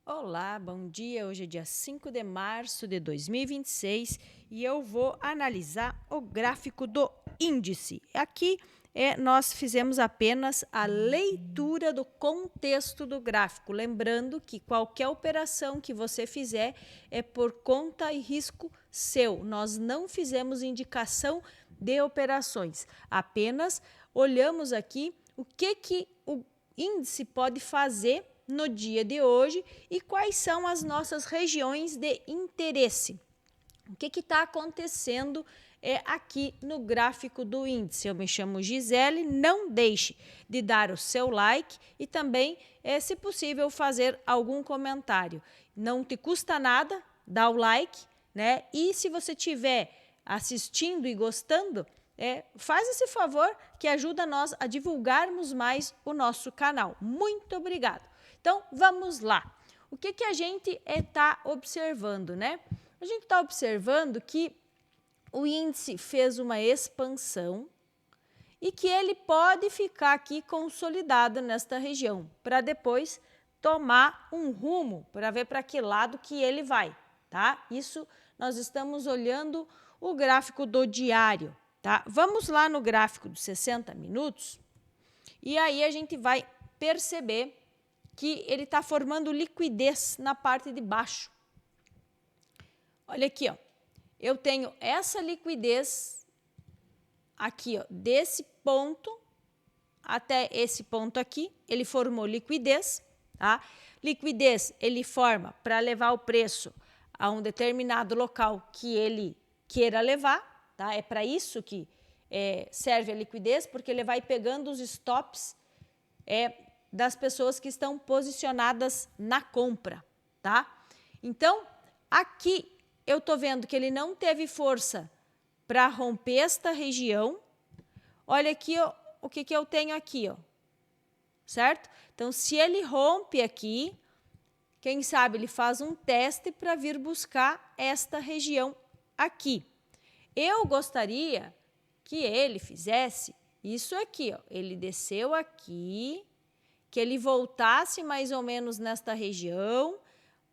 Olá, bom dia. Hoje é dia 5 de março de 2026 e eu vou analisar o gráfico do índice. Aqui nós fizemos apenas a leitura do contexto do gráfico, lembrando que qualquer operação que você fizer é por conta e risco seu. Nós não fizemos indicação de operações, apenas olhamos aqui o que o índice pode fazer no dia de hoje e quais são as nossas regiões de interesse. O que está acontecendo aqui no gráfico do índice? Eu me chamo Gisele, não deixe de dar o seu like e também, se possível, fazer algum comentário. Não te custa nada, dá o like, né? E se você estiver assistindo e gostando, faz esse favor que ajuda nós a divulgarmos mais o nosso canal. Muito obrigado. Então, vamos lá. O que a gente está observando, né? A gente está observando que o índice fez uma expansão e que ele pode ficar aqui consolidado nesta região, para depois tomar um rumo, para ver para que lado que ele vai, tá? Isso nós estamos olhando o gráfico do diário, tá? Vamos lá no gráfico dos 60 minutos e aí a gente vai perceber que ele está formando liquidez na parte de baixo. Olha aqui, ó. Eu tenho essa liquidez aqui, ó, desse ponto até esse ponto aqui, ele formou liquidez, tá? Liquidez ele forma para levar o preço a um determinado local que ele queira levar, tá? É para isso que serve a liquidez, porque ele vai pegando os stops das pessoas que estão posicionadas na compra, tá? Então, aqui eu tô vendo que ele não teve força para romper esta região. Olha aqui, ó, o que eu tenho aqui, ó, certo? Então, se ele rompe aqui, quem sabe ele faz um teste para vir buscar esta região aqui. Eu gostaria que ele fizesse isso aqui, ó. Ele desceu aqui, que ele voltasse mais ou menos nesta região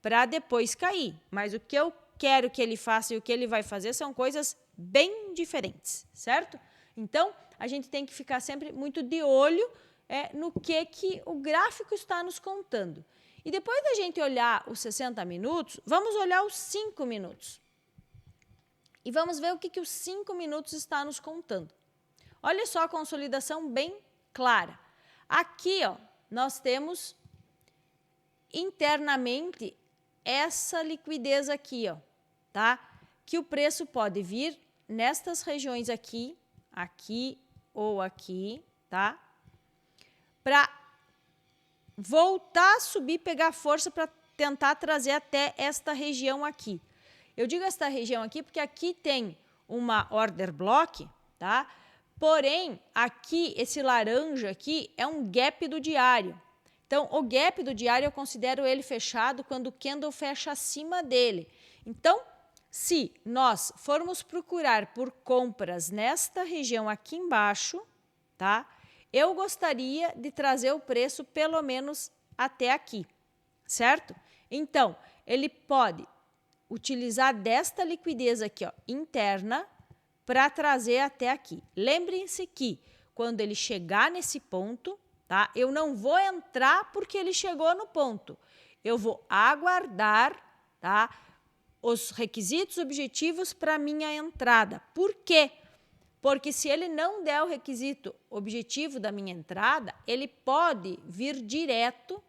para depois cair. Mas o que eu quero que ele faça e o que ele vai fazer são coisas bem diferentes, certo? Então, a gente tem que ficar sempre muito de olho no que o gráfico está nos contando. E depois da gente olhar os 60 minutos, vamos olhar os 5 minutos. E vamos ver o que os 5 minutos está nos contando. Olha só a consolidação bem clara. Aqui, ó, nós temos internamente essa liquidez aqui, ó, tá? Que o preço pode vir nestas regiões aqui, aqui ou aqui, tá? Para voltar a subir, pegar força para tentar trazer até esta região aqui. Eu digo esta região aqui porque aqui tem uma order block, tá? Porém, aqui, esse laranja aqui é um gap do diário. Então, o gap do diário eu considero ele fechado quando o candle fecha acima dele. Então, se nós formos procurar por compras nesta região aqui embaixo, tá? Eu gostaria de trazer o preço pelo menos até aqui, certo? Então, ele pode utilizar desta liquidez aqui, ó, interna, para trazer até aqui. Lembrem-se que quando ele chegar nesse ponto, tá? Eu não vou entrar porque ele chegou no ponto. Eu vou aguardar, tá? Os requisitos objetivos para minha entrada. Por quê? Porque se ele não der o requisito objetivo da minha entrada, ele pode vir direto,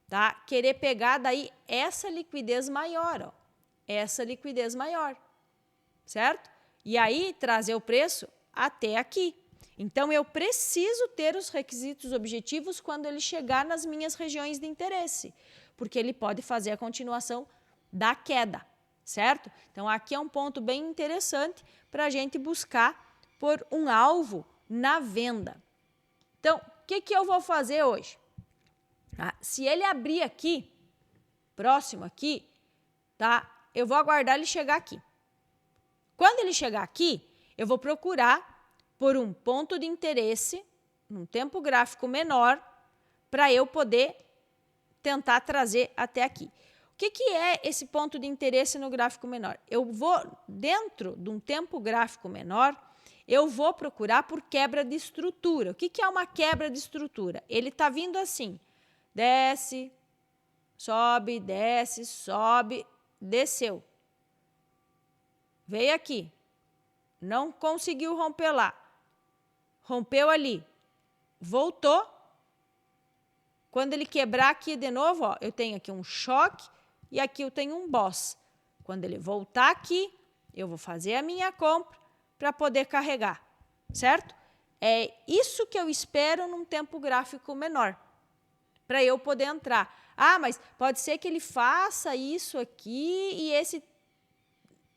tá? Querer pegar daí essa liquidez maior, ó. Essa liquidez maior, certo? E aí, trazer o preço até aqui. Então, eu preciso ter os requisitos objetivos quando ele chegar nas minhas regiões de interesse, porque ele pode fazer a continuação da queda, certo? Então, aqui é um ponto bem interessante para a gente buscar por um alvo na venda. Então, o que eu vou fazer hoje? Se ele abrir aqui, próximo aqui, tá? Eu vou aguardar ele chegar aqui. Quando ele chegar aqui, eu vou procurar por um ponto de interesse, num tempo gráfico menor, para eu poder tentar trazer até aqui. O que é esse ponto de interesse no gráfico menor? Eu vou, dentro de um tempo gráfico menor, eu vou procurar por quebra de estrutura. O que é uma quebra de estrutura? Ele está vindo assim, desce, sobe, desceu. Veio aqui, não conseguiu romper lá, rompeu ali, voltou. Quando ele quebrar aqui de novo, ó, eu tenho aqui um choque e aqui eu tenho um boss. Quando ele voltar aqui, eu vou fazer a minha compra para poder carregar, certo? É isso que eu espero num tempo gráfico menor, para eu poder entrar. Ah, mas pode ser que ele faça isso aqui e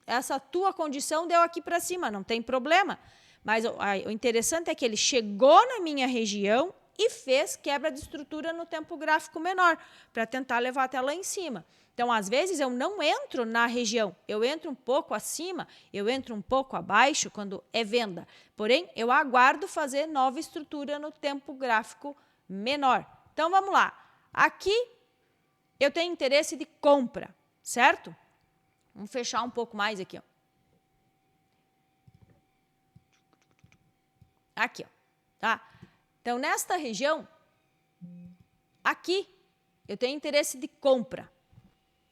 essa tua condição deu aqui para cima, não tem problema. Mas o interessante é que ele chegou na minha região e fez quebra de estrutura no tempo gráfico menor, para tentar levar até lá em cima. Então, às vezes, eu não entro na região, eu entro um pouco acima, eu entro um pouco abaixo quando é venda. Porém, eu aguardo fazer nova estrutura no tempo gráfico menor. Então, vamos lá. Aqui, eu tenho interesse de compra, certo? Vamos fechar um pouco mais aqui, ó. Aqui, ó, tá? Então, nesta região, aqui, eu tenho interesse de compra.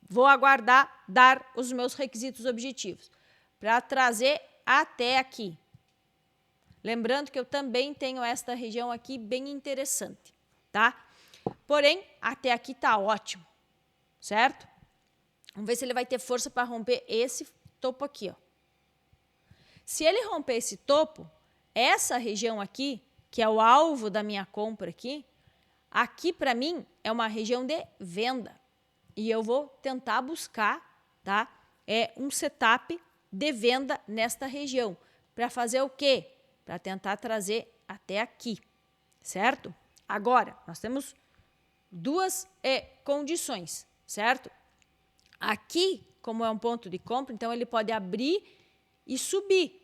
Vou aguardar dar os meus requisitos objetivos para trazer até aqui. Lembrando que eu também tenho esta região aqui bem interessante, tá? Porém, até aqui tá ótimo, certo? Vamos ver se ele vai ter força para romper esse topo aqui, ó. Se ele romper esse topo, essa região aqui, que é o alvo da minha compra aqui para mim é uma região de venda. E eu vou tentar buscar, tá? Um setup de venda nesta região. Para fazer o quê? Para tentar trazer até aqui, certo? Agora, nós temos duas condições, certo? Aqui, como é um ponto de compra, então ele pode abrir e subir.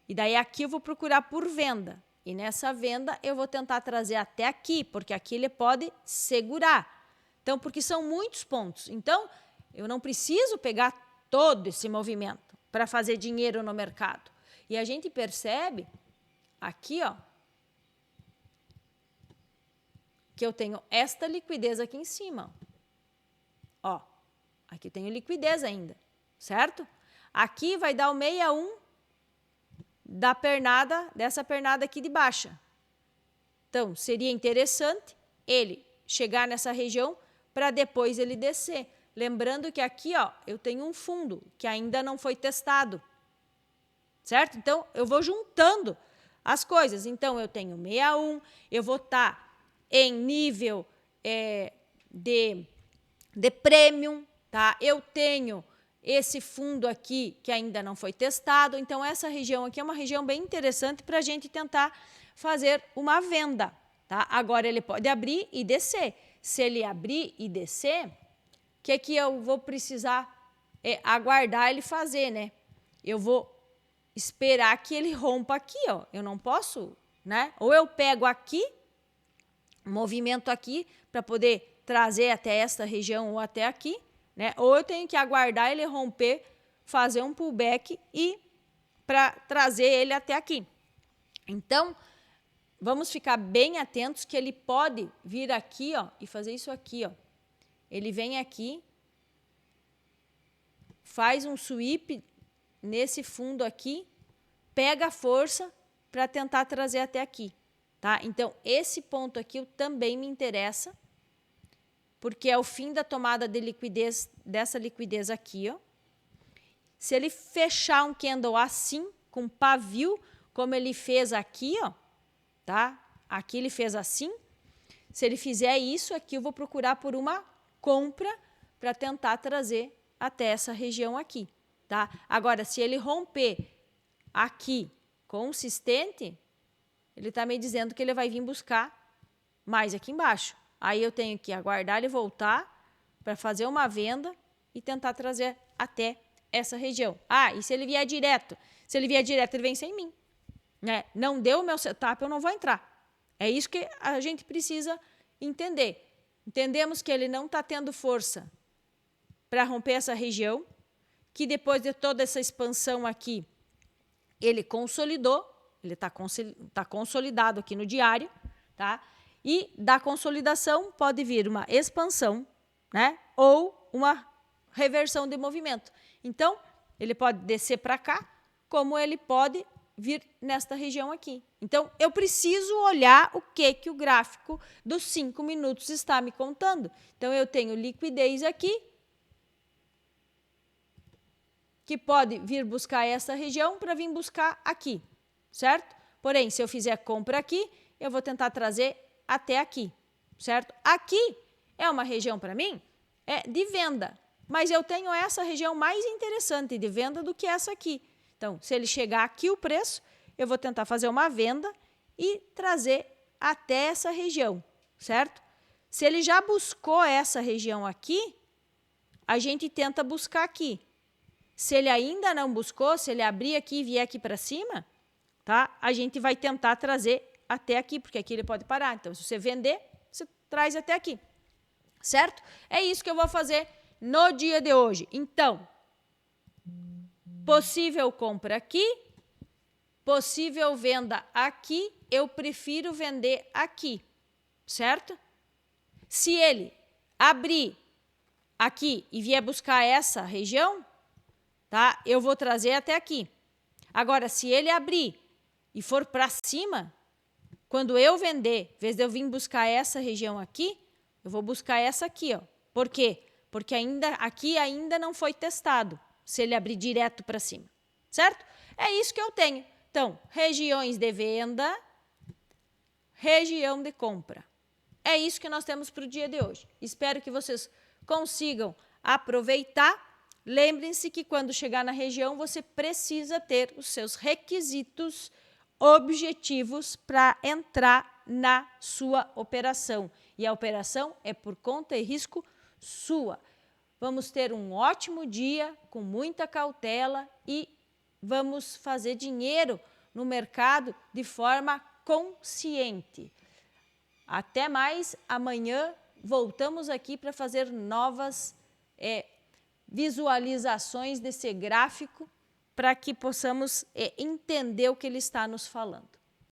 E daí aqui eu vou procurar por venda. E nessa venda eu vou tentar trazer até aqui, porque aqui ele pode segurar. Então, porque são muitos pontos. Então, eu não preciso pegar todo esse movimento para fazer dinheiro no mercado. E a gente percebe aqui, ó, que eu tenho esta liquidez aqui em cima. Ó, aqui eu tenho liquidez ainda, certo? Aqui vai dar o 61 dessa pernada aqui de baixa. Então, seria interessante ele chegar nessa região para depois ele descer. Lembrando que aqui, ó, eu tenho um fundo que ainda não foi testado, certo? Então, eu vou juntando as coisas. Então, eu tenho 61, eu vou estar em nível de premium, tá? Eu tenho esse fundo aqui que ainda não foi testado. Então, essa região aqui é uma região bem interessante para a gente tentar fazer uma venda, tá? Agora, ele pode abrir e descer. Se ele abrir e descer, o que eu vou precisar aguardar ele fazer, né? Eu vou esperar que ele rompa aqui, ó. Eu não posso, né? Ou eu pego aqui, movimento aqui, para poder trazer até esta região ou até aqui, né? Ou eu tenho que aguardar ele romper, fazer um pullback e para trazer ele até aqui. Então, vamos ficar bem atentos que ele pode vir aqui, ó, e fazer isso aqui, ó. Ele vem aqui, faz um sweep nesse fundo aqui, pega a força para tentar trazer até aqui, tá? Então, esse ponto aqui também me interessa, porque é o fim da tomada de liquidez, dessa liquidez aqui, ó. Se ele fechar um candle assim, com pavio, como ele fez aqui, ó, tá? Aqui ele fez assim. Se ele fizer isso, aqui eu vou procurar por uma compra para tentar trazer até essa região aqui, tá? Agora, se ele romper aqui consistente, ele está me dizendo que ele vai vir buscar mais aqui embaixo. Aí eu tenho que aguardar ele voltar para fazer uma venda e tentar trazer até essa região. Ah, e se ele vier direto? Se ele vier direto, ele vem sem mim, né? Não deu o meu setup, eu não vou entrar. É isso que a gente precisa entender. Entendemos que ele não está tendo força para romper essa região, que depois de toda essa expansão aqui, ele consolidou, ele está consolidado aqui no diário, tá? E da consolidação pode vir uma expansão, né? Ou uma reversão de movimento. Então, ele pode descer para cá, como ele pode vir nesta região aqui. Então, eu preciso olhar o que o gráfico dos 5 minutos está me contando. Então, eu tenho liquidez aqui, que pode vir buscar essa região para vir buscar aqui, certo? Porém, se eu fizer compra aqui, eu vou tentar trazer até aqui, certo? Aqui é uma região para mim de venda, mas eu tenho essa região mais interessante de venda do que essa aqui. Então, se ele chegar aqui o preço, eu vou tentar fazer uma venda e trazer até essa região, certo? Se ele já buscou essa região aqui, a gente tenta buscar aqui. Se ele ainda não buscou, se ele abrir aqui e vier aqui para cima, tá? A gente vai tentar trazer até aqui, porque aqui ele pode parar. Então, se você vender, você traz até aqui, certo? É isso que eu vou fazer no dia de hoje. Então, possível compra aqui, possível venda aqui, eu prefiro vender aqui, certo? Se ele abrir aqui e vier buscar essa região, tá? Eu vou trazer até aqui. Agora, se ele abrir e for para cima, quando eu vender, em vez de eu vir buscar essa região aqui, eu vou buscar essa aqui, ó. Por quê? Porque aqui ainda não foi testado, se ele abrir direto para cima, certo? É isso que eu tenho. Então, regiões de venda, região de compra. É isso que nós temos para o dia de hoje. Espero que vocês consigam aproveitar. Lembrem-se que quando chegar na região, você precisa ter os seus requisitos objetivos para entrar na sua operação. E a operação é por conta e risco sua. Vamos ter um ótimo dia, com muita cautela e vamos fazer dinheiro no mercado de forma consciente. Até mais, amanhã voltamos aqui para fazer novas visualizações desse gráfico para que possamos entender o que ele está nos falando.